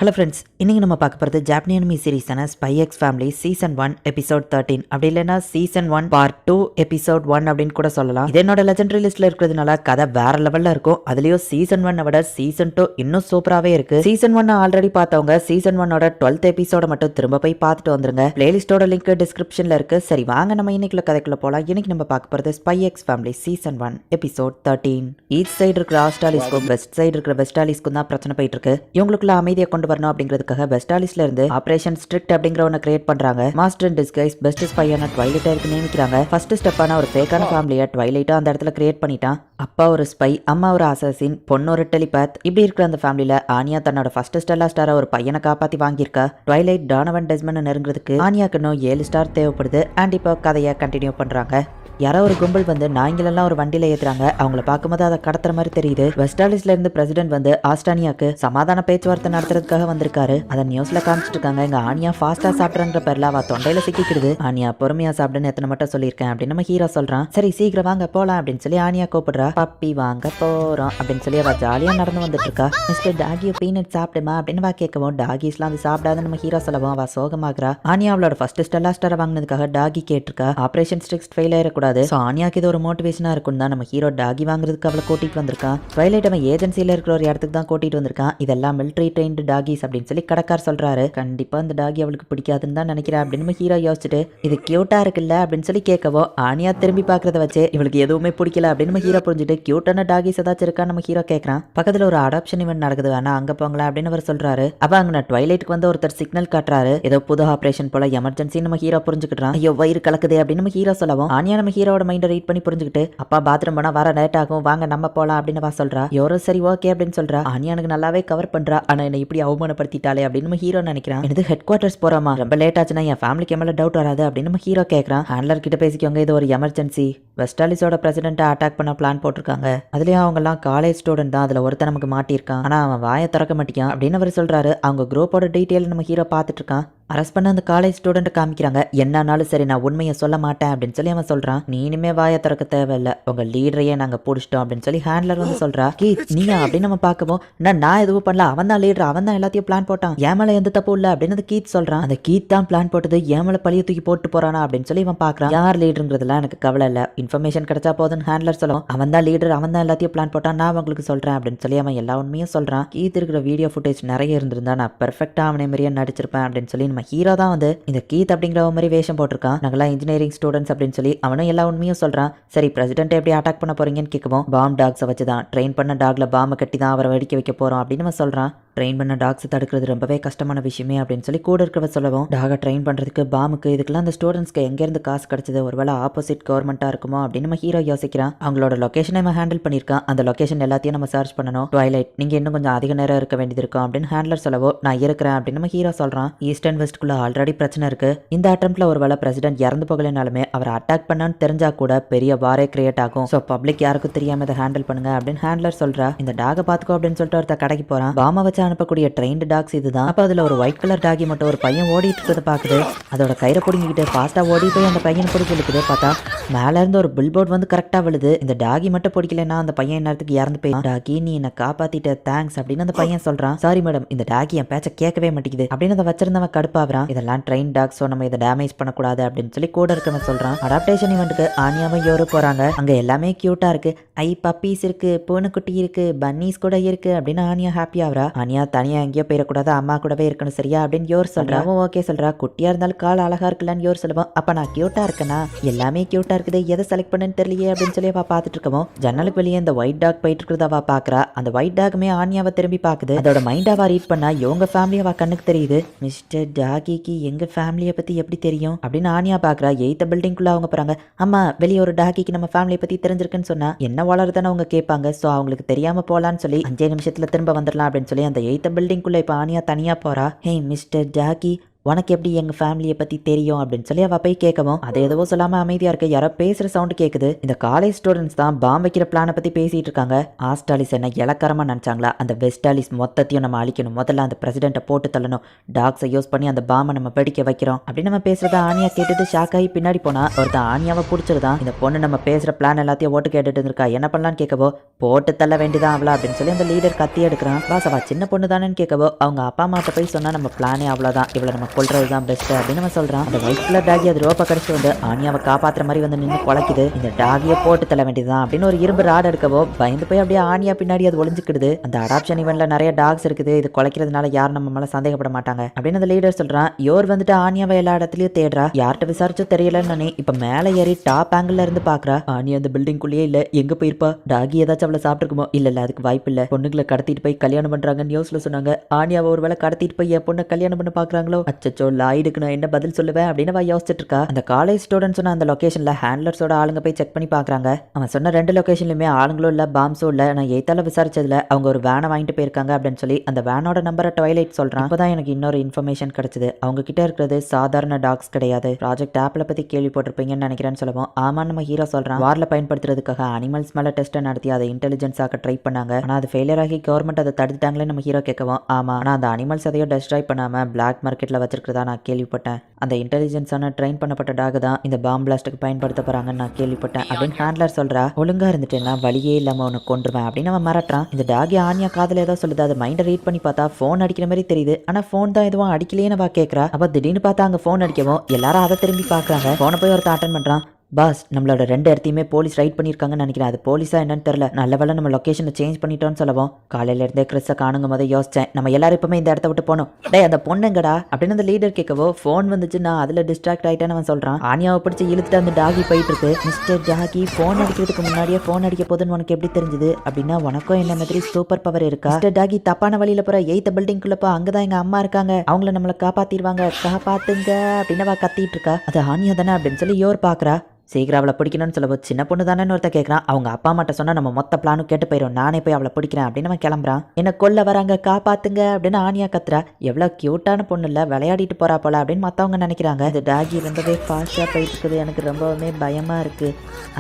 Hello friends, இன்றைக்கி நம்ம பார்க்க போகிறது ஜாப்பனி அனிமி சீரிஸான Spy X Family season 1 episode 13 அப்படி இல்லைன்னா சீசன் 1 பார்ட் 2 எபிசோட் 1 அப்படின்னு கூட சொல்லலாம். இது என்னோட லெஜெண்டரி லிஸ்ட்டில் இருக்கிறதுனால கதை வேற லெவலில் இருக்கும். அதுலேயும் சீசன் 1 விட சீசன் 2 இன்னும் சூப்பராகவே இருக்குது. சீசன் 1 ஆல்ரெடி பார்த்தவங்க சீசன் 1 12th எபிசோட மட்டும் திரும்ப போய் பார்த்துட்டு வந்துருங்க. பிளேலிஸ்டோட லிங்க் டிஸ்கிரிப்ஷனில் இருக்குது. சரி வாங்க நம்ம இன்னைக்குள்ள கதைக்குள்ள போகலாம். இன்னைக்கு நம்ம பார்க்க போகிறது spy X Family season 1 episode 13. Each side இருக்கிற ஆஸ்டாலிஸ்க்கும் வெஸ்ட் சைடு இருக்கிற வெஸ்டாலிஸ்க்கும் தான் பிரச்சனை போயிட்டு இருக்கு. இவங்களுக்குள்ள அமைதியை கொண்டு வரணும் அப்படிங்கிறதுக்காக வெஸ்டாலிஸ்ல இருந்து ஆபரேஷன் ஸ்ட்ரிக்ட் அப்படிங்கிற ஒன்று கிரியேட் பண்றாங்க. மாஸ்டர் இன் டிஸ்கைஸ் பெஸ்ட் ஸ்பையான ட்வைலைட்டருக்கு நியமிக்கிறாங்க. ஃபர்ஸ்ட் ஸ்டெப்பான ஒரு ஃபேக்கான ஃபேமிலியை ட்வைலைட்டா அந்த இடத்துல கிரியேட் பண்ணிட்டான். அப்பா ஒரு ஸ்பை, அம்மா ஒரு அசாசின், பொண்ணு ஒரு டெலிபேத். இப்படி இருக்கிற அந்த ஃபேமிலியில ஆனியா தன்னோட ஃபர்ஸ்ட் ஸ்டெல்லா ஸ்டாரை ஒரு பையனை காப்பாத்தி வாங்கியிருக்கா. ட்வைலைட் டானவன் டெஸ்மன் நெருங்குறதுக்கு ஆனியாக்கு இன்னும் 7 ஸ்டார் தேவைப்படுது. அண்ட் இப்போ கதையை கண்டினியூ பண்றாங்க. யாரோ ஒரு கும்பல் வந்து நாய்களெல்லாம் ஒரு வண்டியில ஏத்துறாங்க. அவங்கள பார்க்கும்போது அதை கடத்துற மாதிரி தெரியுது. வெஸ்டாலிஸ்ல இருந்து பிரசிடென்ட் வந்து ஆஸ்டானியாக்கு சமாதான பேச்சுவார்த்தை நடத்துறதுக்காக வந்திருக்காரு. அதை நியூஸ்ல காமிச்சிட்டு இருக்காங்க. எங்க ஆனியா ஃபாஸ்டா சாப்பிட்றன்ற பேர்ல அவ தொண்டையில சிக்கிக்கிறது. ஆனியா பொறுமையா சாப்பிடுன்னு எத்தனை மட்டும் சொல்லியிருக்கேன் அப்படின்னு நம்ம ஹீரோ சொல்றான். சரி சீக்கிரம் வாங்க போலாம் அப்படின்னு சொல்லி ஆனியா கூப்பிடுறா. பப்பி வாங்க போறோம் அப்படின்னு சொல்லி அவ ஜாலியா நடந்து வந்துட்டு இருக்கா. மிஸ்டர் டாகியோ பீனட் சாப்பிடுமா அப்படின்னு வா கேட்கவும் டாகிஸ்லாம் அது சாப்பிடாதுன்னு நம்ம ஹீரோ சொல்லவும் அவ சோகமாகறா. ஆனியா அவளோட ஃபர்ஸ்ட் ஸ்டெல்லா ஸ்டாரை வாங்கினதுக்காக டாகி கேட்டிருக்கா. ஆபரேஷன் ஸ்ட்ரிக்ட் ஃபெயில் ஆயிடக்கூடாது. ஆனியாக்கு இது ஒரு மோட்டிவேஷனா இருக்கும் தான் நம்ம ஹீரோ டாகி வாங்குறதுக்கு அவளை கூட்டிட்டு வந்திருக்கான். ட்வைலைட் அவன் ஏஜென்சியில இருக்கிற ஒரு இடத்துக்கு தான் கூட்டிட்டு வந்திருக்கான். இதெல்லாம் மிலிட்டரி ட்ரெயின்டு டாகிஸ் அப்படின்னு சொல்லி கடைக்கார் சொல்றாரு. கண்டிப்பா இந்த டாகி அவளுக்கு பிடிக்காதுன்னு தான் நினைக்கிறேன் அப்படின்னு நம்ம ஹீரோ யோசிச்சுட்டு இது கியூட்டா இருக்குல்ல அப்படின்னு சொல்லி கேட்கவோ ஆனியா திரும்பி பாக்குறத வச்சு இவளுக்கு எதுவுமே பிடிக்கல அப்படின்னு நம்ம ஹீரோ புரிஞ்சுட்டு கியூட்டான டாகிஸ் ஏதாச்சும் இருக்கான்னு நம்ம ஹீரோ கேட்கறான். பக்கத்துல ஒரு அடாப்ஷன் இவெண்ட் நடக்குது, வேணா அங்க போங்களா அப்படின்னு அவர் சொல்றாரு. அப்ப அங்க ட்வைலைட்டுக்கு வந்து ஒருத்தர் சிக்னல் காட்டுறாரு. ஏதோ புது ஆபரேஷன் போல எமர்ஜென்சி நம்ம ஹீரோ புரிஞ்சுக்கிட்டான். ஐயோ வயிறு கலக்குது அப்படின்னு நம்ம ஹீரோ சொல்லவும் ஆனியா நம்ம ஹீரோட மைண்டை ரீட் பண்ணி புரிஞ்சுக்கிட்டு அப்பா பாத்ரூம் போனா வர லேட் ஆகும், வாங்க நம்ம போலாம் அப்படின்னு வா சொல்றா. யோரும் சரி ஓகே அப்படின்னு சொல்றா. ஆனியானுக்கு நல்லாவே கவர் பண்றா. ஆனா என்ன இப்படி அவமானப்படுத்திட்டாலே அப்படின்னு நம்ம ஹீரோ நினைக்கிறான். எனக்கு ஹெட் குவார்டர்ஸ் போறாமா, ரொம்ப லேட் ஆச்சுன்னா என் ஃபேமிலிக்கு மேல டவுட் வராது அப்படின்னு நம்ம ஹீரோ கேட்கறான். ஹேண்ட்லர் கிட்ட பேசிக்கோங்க, இது ஒரு எமர்ஜென்சி. வெஸ்டாலிஸோட பிரசிடென்ட்டை அட்டாக் பண்ண பிளான் போட்டிருக்காங்க. அதுலயும் அவங்க எல்லாம் காலேஜ் ஸ்டூடெண்ட் தான். அதுல ஒருத்தன் நமக்கு மாட்டியிருக்கான். ஆனா அவன் வாயை திறக்க மாட்டேங்கான் அப்படின்னு அவர் சொல்றாரு. அவங்க குரூப்போட டீட்டெயில் நம்ம ஹீரோ பார்த்துட்டு இருக்கான். அரெஸ்ட் பண்ண அந்த காலேஜ் ஸ்டூடெண்ட் காமிக்கிறாங்க. என்னன்னாலும் சரி நான் உண்மையை சொல்ல மாட்டேன் அப்படின்னு சொல்லி அவன் சொல்றான். நீ இனிமே வாயை திறக்க தேவையில்லை, உங்க லீடரையே நாங்க பிடிச்சிட்டோம் அப்படின்னு சொல்லி ஹேண்ட்லர் வந்து சொல்றா. கீத் நீயா அப்படின்னு நம்ம பார்க்கவும் நான் எதுவும் பண்ணல, அவன் தான் லீடர், அவன் தான் எல்லாத்தையும் பிளான் போட்டான், ஏன் மேல எந்த தப்பு இல்லை அப்படின்னு கீத் சொல்றான். அந்த கீத் தான் பிளான் போட்டது, ஏன் மேல பழிய தூக்கி போட்டு போறானா அப்படின்னு சொல்லி இவன் பாக்குறான். யார் லீடருங்கிறதுலாம் எனக்கு கவலை இல்லை, இன்ஃபர்மேஷன் கிடைச்சா போதுன்னு ஹேண்ட்லர் சொல்லும். அவன் தான் லீடர், அவன் தான் எல்லாத்தையும் பிளான் போட்டான், நான் உங்களுக்கு சொல்றேன் அப்படின்னு சொல்லி அவன் எல்லா உண்மையும் சொல்றான். கீத் இருக்கிற வீடியோ ஃபுட்டேஜ் நிறைய இருந்திருந்தா நான் பெர்ஃபெக்டா அவனை மாதிரியே நடிச்சிருப்பேன் அப்படின்னு சொல்லி நம்ம ஹீரோ தான் வந்து இந்த கீத் அப்படிங்கிற மாதிரி வேஷம் போட்டிருக்கான். நாங்களாம் இன்ஜினியரிங் ஸ்டூடெண்ட்ஸ் அப்படின்னு சொல்லி அவனும் எல்லா உண்மையும் சொல்றான். சரி பிரசிடென்ட் எப்படி அட்டாக் பண்ண போறீங்கன்னு கேட்கவும் பாம் டாக்ஸை வச்சு தான் ட்ரெயின் பண்ண டாக்ல பாம்பை கட்டி தான் அவரை வெடிக்க வைக்க போறோம் அப்படின்னு அவன் சொல்றான். ட்ரெயின் பண்ண டாக்ஸ் தடுக்கிறது ரொம்பவே கஷ்டமான விஷயமே அப்படின்னு சொல்லி கூட இருக்கிறவ சொல்லவும் டாகை ட்ரெயின் பண்றதுக்கு பாமுக்கு இதுக்கெல்லாம் அந்த ஸ்டூடெண்ட்ஸ்க்கு எங்கேருந்து காசு கிடைச்சது, ஒருவேளை ஆப்போசிட் கவர்மெண்ட்டாக இருக்குமோ அப்படின்னு நம்ம ஹீரோ யோசிக்கிறான். அவங்களோட லொகேஷனை நம்ம ஹேண்டில் பண்ணியிருக்கான். அந்த லொகேஷன் எல்லாத்தையும் நம்ம சர்ச் பண்ணணும். ட்வைலைட் நீங்க இன்னும் கொஞ்சம் அதிக நேரம் இருக்க வேண்டியது இருக்கும் அப்படின்னு ஹேண்ட்லர் சொல்லவோ நான் இருக்கிறேன் அப்படின்னு நம்ம ஹீரோ சொல்றான். ஈஸ்ட் அண்ட் வெஸ்ட்குள்ள ஆல்ரெடி பிரச்சனை இருக்கு. இந்த அட்டம்ப்ட்ல ஒருவேளை பிரசிடென்ட் இறந்து போகலைனாலுமே அவர் அட்டாக் பண்ணான்னு தெரிஞ்சா கூட பெரிய வாரே கிரியேட் ஆகும். ஸோ பப்ளிக் யாருக்கும் தெரியாம இதை ஹேண்டில் பண்ணுங்க அப்படின்னு ஹேண்ட்லர் சொல்றா. இந்த டாகை பார்த்துக்கோ அப்படின்னு சொல்லிட்டு ஒருத்த கடைக்கு போறான். பாமை வச்சு அனுப்பக்கூடிய ட்ரெயின்டு டாக்ஸ் இதுதான். அப்ப அதுல ஒரு ஒயிட் கலர் டாகி மட்டும் ஒரு பையன் ஓடிட்டு இருக்கிறத பாக்குது. அதோட கயிறை பிடிங்கிட்டு ஃபாஸ்டா ஓடி போய் அந்த பையனை பிடிச்சி இழுக்குது. பார்த்தா மேல இருந்து ஒரு பில்போர்ட் வந்து கரெக்டா விழுது. இந்த டாகி மட்டும் பிடிக்கலன்னா அந்த பையன் நேரத்துக்கு இறந்து போய் டாகி நீ என்ன காப்பாத்திட்ட தேங்க்ஸ் அப்படின்னு அந்த பையன் சொல்றான். சாரி மேடம், இந்த டாகி என் பேச்ச கேட்கவே மாட்டேங்குது அப்படின்னு அதை வச்சிருந்தவன் கடுப்பாகிறான். இதெல்லாம் ட்ரெயின் டாக்ஸ், நம்ம இதை டேமேஜ் பண்ணக்கூடாது அப்படின்னு சொல்லி கூட இருக்கவன் சொல்றான். அடாப்டேஷன் இவெண்ட்டுக்கு ஆனியாவும் யோரு போறாங்க. அங்க எல்லாமே கியூட்டா இருக்கு. ஐ பப்பீஸ் இருக்கு, பூனைக்குட்டி இருக்கு, பன்னீஸ் கூட இருக்கு அப்படின்னு ஆனியா ஹாப்பி ஆகுறா. ஆனியா தனியா எங்கேயோ போயிடக்கூடாது, அம்மா கூடவே இருக்கணும் சரியா அப்படின்னு யோர் சொல்றா. ஓகே சொல்றா. குட்டியா இருந்தாலும் கால் அழகா இருக்குல்லன்னு யோர் சொல்லுவோம். அப்ப நான் கியூட்டா இருக்கனா, எல்லாமே கியூட்டா இருக்குது, எதை செலக்ட் பண்ணு தெரியலையே அப்படின்னு சொல்லி அவ பாத்துட்டு இருக்கவும் ஜன்னலுக்கு வெளியே இந்த ஒயிட் டாக் போயிட்டு இருக்கிறத அவ பாக்குறா. அந்த ஒயிட் டாக்குமே ஆனியாவை திரும்பி பாக்குது. அதோட மைண்ட் அவ ரீட் பண்ணா இவங்க ஃபேமிலி அவ கண்ணுக்கு தெரியுது. மிஸ்டர் டாகிக்கு எங்க ஃபேமிலியை பத்தி எப்படி தெரியும் அப்படின்னு ஆனியா பாக்குறா. 8th பில்டிங்குள்ள அவங்க போறாங்க. அம்மா வெளியே ஒரு டாகிக்கு நம்ம ஃபேமிலியை பத்தி தெரிஞ்சிருக்குன்னு சொன்னா என்ன வளருதானே அவங்க கேட்பாங்க. சோ அவங்களுக்கு தெரியாம போலான்னு சொல்லி 5 நிமிஷத்துல திரும்ப வந்துடலாம் அப்படின்னு சொல்லி அந்த 8th பில்டிங்குள்ள இப்ப ஆனியா தனியா போறா. ஹே மிஸ்டர் டாகி, உனக்கு எப்படி எங்க ஃபேமிலியை பத்தி தெரியும் அப்படின்னு சொல்லி அவ போய் கேட்கவும் அது எதுவோ சொல்லாம அமைதியா இருக்கு. யாரோ பேசுற சவுண்ட் கேக்குது. இந்த காலேஜ் ஸ்டூடெண்ட்ஸ் தான் பாம் வைக்கிற பிளானை பத்தி பேசிட்டு இருக்காங்க. ஆஸ்டாலிஸ் என்ன இலக்காரமா நினைச்சாங்களா? அந்த வெஸ்டாலிஸ் மொத்தத்தையும் நம்ம அழிக்கணும், முதல்ல அந்த பிரசிடென்ட்டை போட்டு தள்ளணும், டாக்ஸை யூஸ் பண்ணி அந்த பாம்பை நம்ம வெடிக்க வைக்கிறோம் அப்படின்னு நம்ம பேசுறத ஆனியா கேட்டுட்டு ஷாக் ஆகி பின்னாடி போனா ஒருத்தன் ஆனியாவை பிடிச்சிருதான். இந்த பொண்ணு நம்ம பேசுற பிளான் எல்லாத்தையும் ஓட்டு கேட்டுட்டு இருக்கா. என்ன பண்ணலான்னு கேட்கவோ போட்டு தள்ள வேண்டியதான் அவளா அப்படின்னு சொல்லி அந்த லீடர் கத்தி எடுக்கிறான். பாஸ் அவ சின்ன பொண்ணு தானேன்னு கேட்கவோ அவங்க அப்பா அம்மாட்ட போய் சொன்னா நம்ம பிளானே அவ்வளவுதான், இவளை நம்ம கொல்றதுதான் பெஸ்ட் அப்படின்னு நம்ம சொல்றான். அந்த ஒயிட் கலர் டாகி அது ரோப்பை கடிச்சு வந்து ஆனியாவை காப்பாத்துற மாதிரி வந்து நின்று குலைக்குது. இந்த டாகியை போட்டு தள்ள வேண்டியதுதான் அப்படின்னு ஒரு இரும்பு ராட் எடுக்கவோ பயந்து போய் அப்படியே ஆனியா பின்னாடி அது ஒளிஞ்சுக்கிடுது. அந்த அடாப்ஷன் இவன்ல நிறைய டாக்ஸ் இருக்குது, இது குலைக்கிறதுனால யாரும் நம்ம மேல சந்தேகப்பட மாட்டாங்க அப்படின்னு அந்த லீடர் சொல்றான். யோர் வந்துட்டு ஆனியாவை எல்லா இடத்துலயும் தேடுறா. யார்கிட்ட விசாரிச்சும் தெரியலன்னு இப்ப மேல ஏறி டாப் ஆங்கிள் இருந்து பாக்குறா. ஆனியா அந்த பில்டிங் குள்ளேயே இல்ல, எங்க போயிருப்பா? டாகி ஏதாச்சும் அவளை சாப்பிட்டுருக்குமோ? இல்ல அதுக்கு வாய்ப்பு இல்ல. பொண்ணுங்களை கடத்திட்டு போய் கல்யாணம் பண்றாங்க நியூஸ்ல சொன்னாங்க. ஆனியாவை ஒருவேளை கடத்திட்டு போய் என் பொண்ணை கல்யாணம் பண்ண பாக்குறாங்களோ? அச்சச்சோ, லாய்டுக்கு நான் என்ன பதில் சொல்லுவேன் அப்படின்னு அவ யோசிச்சுட்டு இருக்கா. அந்த காலேஜ் ஸ்டூடெண்ட்ஸ் சொன்ன அந்த லொகேஷன்ல ஹேண்ட்லர்ஸோட ஆளுங்க போய் செக் பண்ணி பாக்குறாங்க. அவன் சொன்ன 2 லொகேஷன்லயுமே ஆளுங்களும் இல்ல, பாம்ஸும் இல்ல. நான் எய்த்தால விசாரிச்சதுல அவங்க ஒரு வேனை வாங்கிட்டு போயிருக்காங்க அப்படின்னு சொல்லி அந்த வேனோட நம்பரை ட்வைலைட் சொல்றான். அப்பதான் எனக்கு இன்னொரு இன்ஃபர்மேஷன் கிடைச்சது. அவங்க கிட்ட இருக்கிறது சாதாரண டாக்ஸ் கிடையாது, ப்ராஜெக்ட் ஆப்ல பத்தி கேள்விப்பட்டிருப்பீங்கன்னு நினைக்கிறேன்னு சொல்லவும் ஆமா நம்ம ஹீரோ சொல்றான். வார்ல பயன்படுத்துறதுக்காக அனிமல்ஸ் மேல டெஸ்ட் நடத்தி அதை இன்டெலிஜென்ஸ் ஆக்க ட்ரை பண்ணாங்க. ஆனா அது ஃபெயிலியர் ஆகி கவர்மெண்ட் அதை தடுத்துட்டாங்களே நம்ம ஹீரோ கேட்கவும் ஆமா, ஆனா அந்த அனிமல்ஸ் அதையும் டெஸ்ட்ராய் பண்ணாம பிளாக் மார்க்கெட்ல வச்சிருக்கிறதா நான் கேள்விப்பட்டேன். அந்த இன்டெலிஜென்ஸான ட்ரெயின் பண்ணப்பட்ட டாக் தான் இந்த பாம் பிளாஸ்ட்டுக்கு பயன்படுத்த போறாங்கன்னு நான் கேள்விப்பட்டேன் அப்படின்னு ஹேண்ட்லர் சொல்றா. ஒழுங்கா இருந்துட்டேன்னா வழியே இல்லாம உனக்கு கொண்டுருவேன் அப்படின்னு அவன் மிரட்டுறான். இந்த டாகி ஆனியா காதுல ஏதோ சொல்லுது. அது மைண்டை ரீட் பண்ணி பார்த்தா போன் அடிக்கிற மாதிரி தெரியுது. ஆனா போன் தான் எதுவும் அடிக்கலையே நம்ம கேட்கறா. அப்ப திடீர்னு பார்த்தா அங்க போன் அடிக்கவும் எல்லாரும் அதை திரும்பி பாக்குறாங்க. போனை போய் ஒருத்தன் அட்டன் பண்றான். பாஸ், நம்மளோட 2 இடத்தையுமே போலீஸ் ரைட் பண்ணியிருக்காங்கன்னு நினைக்கிறேன். அது போலீஸா என்னன்னு தெரியல. நல்ல வேளை நம்ம லொக்கேஷனை சேஞ்ச் பண்ணிட்டோம்னு சொல்லவும் காலையில இருந்தே கிறிஸை காணுங்க போது யோசிச்சேன், நம்ம எல்லாரும் இப்பவுமே இந்த இடத்த விட்டு போனோம். டே அந்த பொண்ணுங்கடா அப்படின்னு அந்த லீடர் கேட்கவோ ஃபோன் வந்துச்சு, நான் அதுல டிஸ்ட்ராக்ட் ஆயிட்டேன்னு அவன் சொல்றான். ஆனியாவை பிடிச்சி இழுத்துட்டு அந்த டாகி போயிட்டு இருக்கு. மிஸ்டர் டாகி, போன் அடிக்கிறதுக்கு முன்னாடியே போன் அடிக்க போதுன்னு உனக்கு எப்படி தெரிஞ்சது? அப்படின்னா உனக்கும் என்ன மாதிரி சூப்பர் பவர் இருக்கா? மிஸ்டர் டாகி, தப்பான வழியில போற 8th பில்டிங்குள்ள போ, அங்கதான் எங்க அம்மா இருக்காங்க, அவங்கள நம்மளை காப்பாத்திடுவாங்க, காப்பாத்துங்க அப்படின்னு அவ கத்திட்டு இருக்கா. அது ஆனியா தானே அப்படின்னு சொல்லி யோர் பாக்குறா. சீக்கிரம் அவளை பிடிக்கணும்னு சொல்லவும் சின்ன பொண்ணு தானேன்னு ஒருத்த கேட்கறான். அவங்க அப்பா அம்மாட்ட சொன்னா நம்ம மொத்த பிளானும் கேட்டு போயிடும், நானே போய் அவளை பிடிக்கிறேன் அப்படின்னு அவன் கிளம்புறான். என்ன கொல்ல வராங்க, காப்பாத்துங்க அப்படின்னு ஆனியா கத்துறா. எவ்வளவு கியூட்டான பொண்ணு இல்ல, விளையாடிட்டு போறா போல அப்படின்னு மத்தவங்க நினைக்கிறாங்க. இந்த டாகி ரொம்பவே ஃபாஸ்டா போயிட்டு இருக்குது, எனக்கு ரொம்பவுமே பயமா இருக்கு.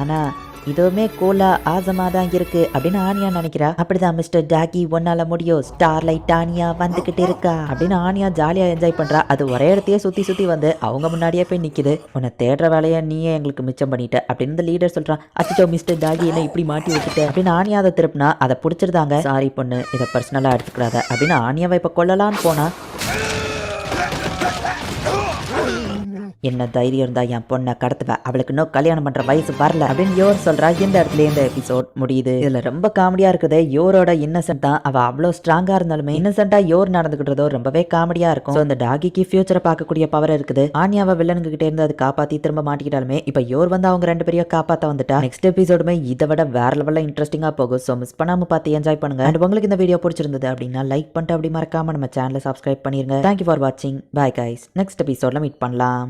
ஆனா இதுவுமே கூலா ஆசமா தான் இருக்கு அப்படின்னு ஆனியா நினைக்கிறா. அப்படிதான் மிஸ்டர் டாகி, ஒன்னால முடியும், ஸ்டார்லைட் ஆனியா வந்துகிட்டு இருக்கா அப்படின்னு ஆனியா ஜாலியா என்ஜாய் பண்றா. அது ஒரே இடத்தையே சுத்தி சுத்தி வந்து அவங்க முன்னாடியே போய் நிக்குது. உன்னை தேடுற வேலையை நீயே எங்களுக்கு மிச்சம் பண்ணிட்ட அப்படின்னு இந்த லீடர் சொல்றான். அச்சோ மிஸ்டர் டாகி, என்ன இப்படி மாட்டி விட்டுட்ட அப்படின்னு ஆனியா அதை திருப்பினா அதை பிடிச்சிருந்தாங்க. சாரி பொண்ணு, இதை பர்சனலா எடுத்துக்கிறாத அப்படின்னு ஆனியாவை இப்ப கொல்லலான்னு போனா, என்ன தைரியம் இருந்தா என் பொண்ணை கடத்துவேன், அவளுக்கு இன்னும் கல்யாணம் பண்ற வயசு வரல அப்படின்னு யோர் சொல்றா. இந்த இடத்துல இந்த எபிசோட் முடியுது. இதுல ரொம்ப காமெடியா இருக்குது. யோரோட இன்னசென்ட் தான். அவ அவ்வளவு ஸ்ட்ராங்கா இருந்தாலுமே இன்னசென்ட்டா யோர் நடந்துகிட்டதோ ரொம்பவே காமெடியா இருக்கும். இந்த டாகிக்கு ஃபியூச்சரை பார்க்கக்கூடிய பவர் இருக்குது. ஆனியாவை வில்லனுக்கு கிட்டே இருந்து அது காப்பாத்தி திரும்ப மாட்டிக்கிட்டாலுமே இப்ப யோர் வந்து அவங்க 2 பேரையும் காப்பாத்த வந்துட்டா. நெக்ஸ்ட் எபிசோடுமே இதை விட வேற லெவல்ல இன்ட்ரெஸ்டிங்கா போகும். ஸோ மிஸ் பண்ணாம பார்த்து என்ஜாய் பண்ணுங்க. அண்ட் உங்களுக்கு இந்த வீடியோ பிடிச்சிருந்தது அப்படின்னா லைக் பண்ணிட்டு அப்படி மறக்காம நம்ம சேனலை சப்ஸ்கிரைப் பண்ணிருங்க. தேங்க்யூ ஃபார் வாட்சிங். Bye guys. நெக்ஸ்ட் எபிசோட்ல மீட் பண்ணலாம்.